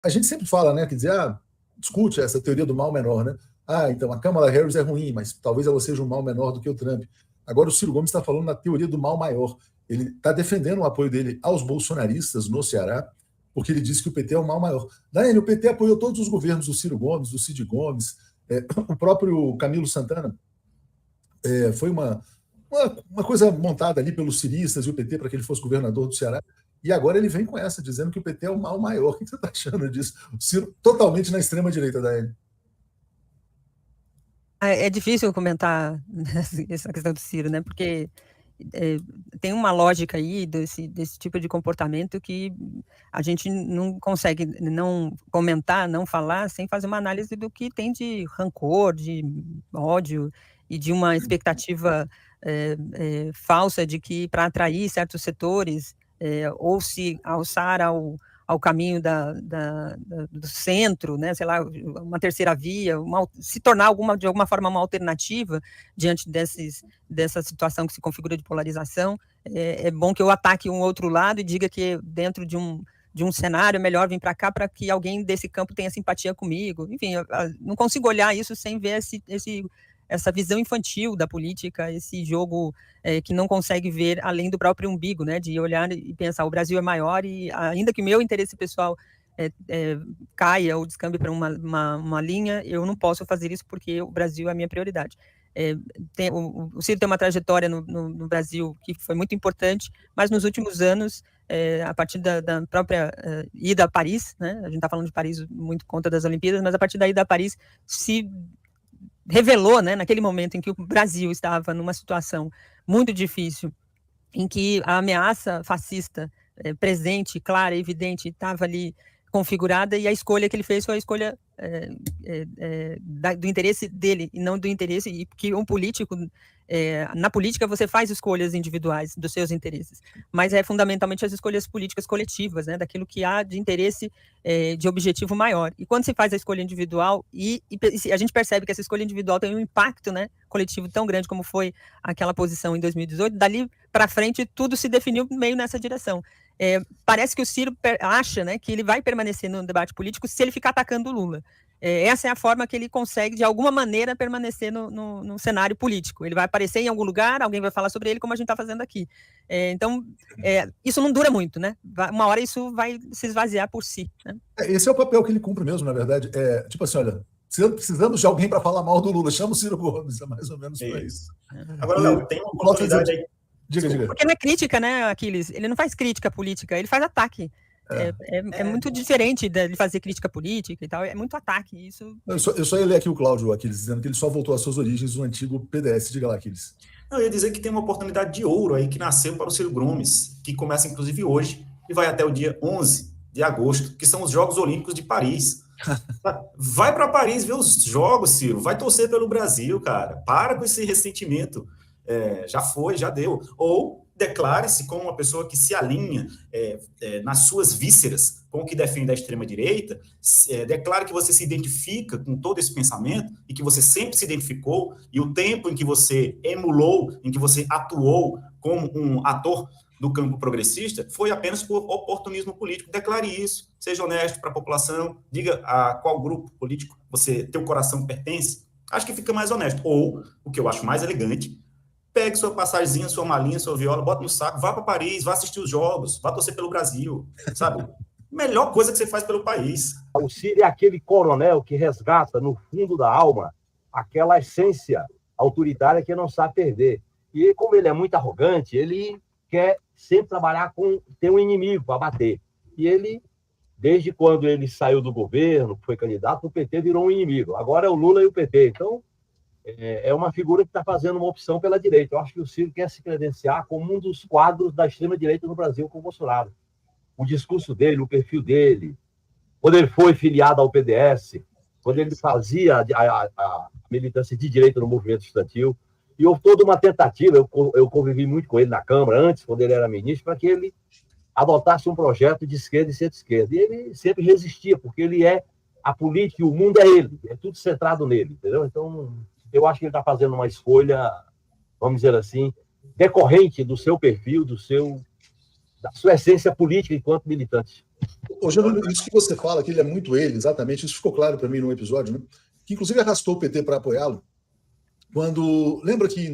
a gente sempre fala, né, quer dizer, discute essa teoria do mal menor, né? Então a Kamala Harris é ruim, mas talvez ela seja um mal menor do que o Trump. Agora o Ciro Gomes está falando na teoria do mal maior. Ele está defendendo o apoio dele aos bolsonaristas no Ceará, porque ele disse que o PT é o mal maior. Daiane, o PT apoiou todos os governos do Ciro Gomes, do Cid Gomes, o próprio Camilo Santana. Foi uma coisa montada ali pelos ciristas e o PT para que ele fosse governador do Ceará. E agora ele vem com essa, dizendo que o PT é o mal maior. O que você está achando disso? O Ciro totalmente na extrema-direita da L. É difícil comentar essa questão do Ciro, né? Porque tem uma lógica aí desse tipo de comportamento que a gente não consegue não comentar, não falar, sem fazer uma análise do que tem de rancor, de ódio e de uma expectativa falsa de que para atrair certos setores ou se alçar ao caminho do centro, né, sei lá, uma terceira via, se tornar de alguma forma uma alternativa diante dessa situação que se configura de polarização. É bom que eu ataque um outro lado e diga que dentro de um cenário é melhor vir para cá para que alguém desse campo tenha simpatia comigo. Enfim, eu não consigo olhar isso sem ver essa visão infantil da política, esse jogo que não consegue ver além do próprio umbigo, né, de olhar e pensar, o Brasil é maior e ainda que o meu interesse pessoal caia ou descambe para uma linha, eu não posso fazer isso porque o Brasil é a minha prioridade. O Ciro tem uma trajetória no Brasil que foi muito importante, mas nos últimos anos, a partir da própria ida a Paris, né, a gente está falando de Paris muito por conta das Olimpíadas, mas a partir da ida a Paris se revelou, né, naquele momento em que o Brasil estava numa situação muito difícil, em que a ameaça fascista presente, clara, evidente, estava ali configurada, e a escolha que ele fez foi a escolha do interesse dele, e não do interesse, e que um político, na política você faz escolhas individuais dos seus interesses, mas é fundamentalmente as escolhas políticas coletivas, né, daquilo que há de interesse de objetivo maior. E quando se faz a escolha individual, e a gente percebe que essa escolha individual tem um impacto, né, coletivo tão grande como foi aquela posição em 2018, dali para frente tudo se definiu meio nessa direção. Parece que o Ciro acha, né, que ele vai permanecer no debate político se ele ficar atacando o Lula. Essa é a forma que ele consegue, de alguma maneira, permanecer no cenário político. Ele vai aparecer em algum lugar, alguém vai falar sobre ele, como a gente está fazendo aqui. Então, isso não dura muito, né? Uma hora isso vai se esvaziar por si. Né? Esse é o papel que ele cumpre mesmo, na verdade. Tipo assim, olha, precisamos de alguém para falar mal do Lula, chama o Ciro Gomes, é mais ou menos para isso. Agora, Léo, tem uma oportunidade aí. Diga. Porque não é crítica, né, Aquiles? Ele não faz crítica política, ele faz ataque. É muito diferente de fazer crítica política e tal, é muito ataque. Isso. Eu só ia ler aqui o Cláudio Aquiles, dizendo que ele só voltou às suas origens no antigo PDS. Diga lá, Aquiles. Eu ia dizer que tem uma oportunidade de ouro aí que nasceu para o Ciro Gomes, que começa inclusive hoje e vai até o dia 11 de agosto, que são os Jogos Olímpicos de Paris. Vai para Paris ver os jogos, Ciro, vai torcer pelo Brasil, cara. Para com esse ressentimento. Já foi, já deu. Ou declare-se como uma pessoa que se alinha nas suas vísceras com o que defende a extrema-direita, declare que você se identifica com todo esse pensamento e que você sempre se identificou, e o tempo em que você emulou, em que você atuou como um ator do campo progressista, foi apenas por oportunismo político. Declare isso, seja honesto para a população, diga a qual grupo político teu coração pertence. Acho que fica mais honesto. Ou, o que eu acho mais elegante, pegue sua passagemzinha, sua malinha, sua viola, bota no saco, vá para Paris, vá assistir os jogos, vá torcer pelo Brasil, sabe? Melhor coisa que você faz pelo país. O Ciro é aquele coronel que resgata no fundo da alma aquela essência autoritária que não sabe perder. E como ele é muito arrogante, ele quer sempre trabalhar ter um inimigo para bater. E ele, desde quando ele saiu do governo, foi candidato, o PT virou um inimigo. Agora é o Lula e o PT. Então, é uma figura que está fazendo uma opção pela direita. Eu acho que o Ciro quer se credenciar como um dos quadros da extrema-direita no Brasil com o Bolsonaro. O discurso dele, o perfil dele, quando ele foi filiado ao PDS, quando ele fazia a militância de direita no movimento estudantil, e houve toda uma tentativa, eu convivi muito com ele na Câmara, antes, quando ele era ministro, para que ele adotasse um projeto de esquerda e centro-esquerda. E ele sempre resistia, porque ele é a política, o mundo é ele, é tudo centrado nele, entendeu? Então, eu acho que ele está fazendo uma escolha, vamos dizer assim, decorrente do seu perfil, da sua essência política enquanto militante. Ô, Jerônimo, isso que você fala, que ele é muito ele, exatamente, isso ficou claro para mim num episódio, né? Que inclusive arrastou o PT para apoiá-lo, quando, lembra que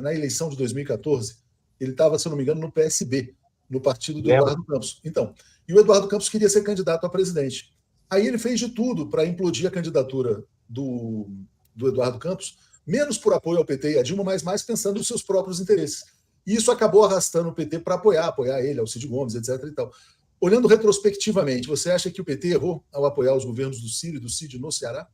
na eleição de 2014, ele estava, se eu não me engano, no PSB, no partido do Eduardo Campos. Então, e o Eduardo Campos queria ser candidato a presidente. Aí ele fez de tudo para implodir a candidatura do Eduardo Campos, menos por apoio ao PT e a Dilma, mas mais pensando nos seus próprios interesses. E isso acabou arrastando o PT para apoiar ele, ao Cid Gomes, etc. E tal. Olhando retrospectivamente, você acha que o PT errou ao apoiar os governos do Ciro e do Cid no Ceará?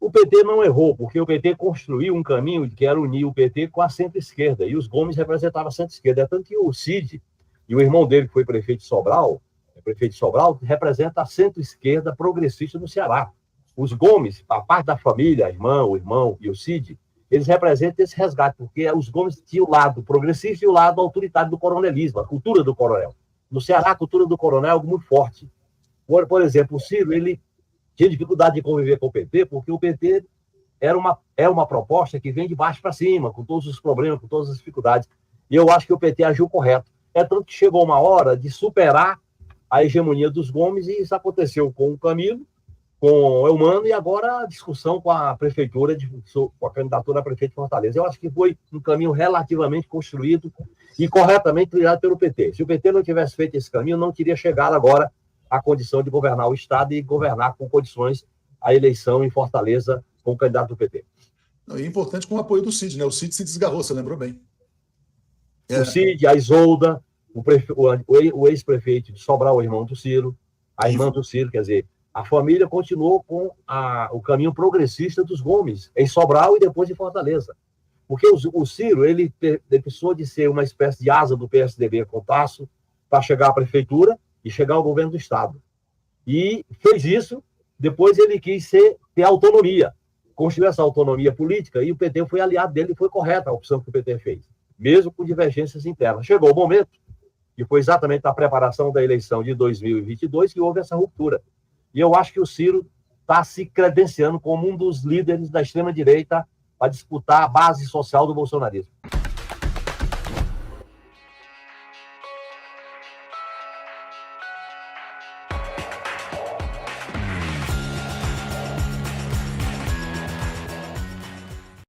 O PT não errou, porque o PT construiu um caminho que era unir o PT com a centro-esquerda, e os Gomes representavam a centro-esquerda. É tanto que o Cid e o irmão dele, que foi prefeito de Sobral, representa a centro-esquerda progressista no Ceará. Os Gomes, a parte da família, o irmão e o Cid, eles representam esse resgate, porque os Gomes tinham o lado progressista e o lado autoritário do coronelismo, a cultura do coronel. No Ceará, a cultura do coronel é algo muito forte. Por exemplo, o Ciro, ele tinha dificuldade de conviver com o PT, porque o PT é uma proposta que vem de baixo para cima, com todos os problemas, com todas as dificuldades. E eu acho que o PT agiu correto. É tanto que chegou uma hora de superar a hegemonia dos Gomes, e isso aconteceu com o Camilo, com o Eumano, e agora a discussão com a prefeitura, com a candidatura a prefeito de Fortaleza. Eu acho que foi um caminho relativamente construído e corretamente trilhado pelo PT. Se o PT não tivesse feito esse caminho, não teria chegado agora à condição de governar o Estado e governar com condições a eleição em Fortaleza com o candidato do PT. É importante com o apoio do Cid, né? O Cid se desgarrou, você lembrou bem. O Cid, a Isolda, o ex-prefeito de Sobral, o irmão do Ciro, a irmã do Ciro, quer dizer, a família continuou com o caminho progressista dos Gomes, em Sobral e depois em Fortaleza. Porque o Ciro, ele precisou de ser uma espécie de asa do PSDB com Tasso para chegar à prefeitura e chegar ao governo do Estado. E fez isso, depois ele quis ter autonomia, construiu essa autonomia política, e o PT foi aliado dele, e foi correta a opção que o PT fez, mesmo com divergências internas. Chegou o momento, e foi exatamente na preparação da eleição de 2022 que houve essa ruptura. E eu acho que o Ciro está se credenciando como um dos líderes da extrema-direita para disputar a base social do bolsonarismo.